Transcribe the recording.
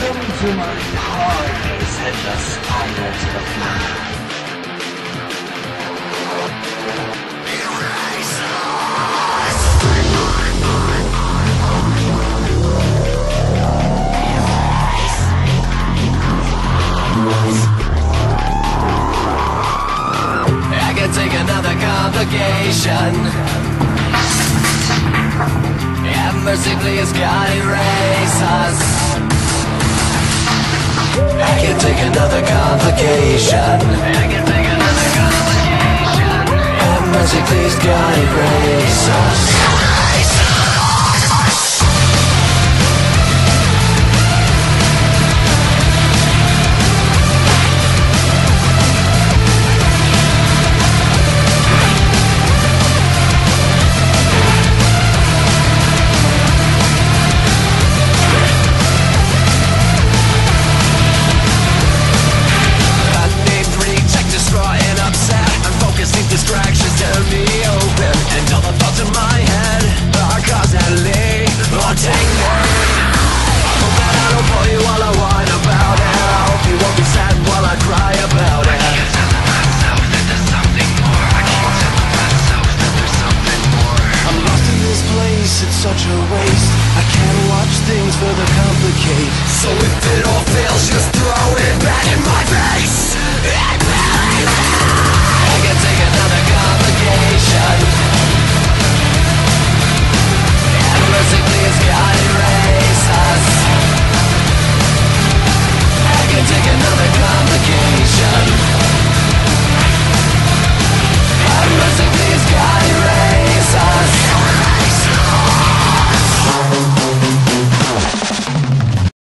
into my heartless, headless spider to the floor. I can take another complication. Have mercy, please, God, erase us. I can take another complication. I can take another complication. Have mercy, please, God, erase us.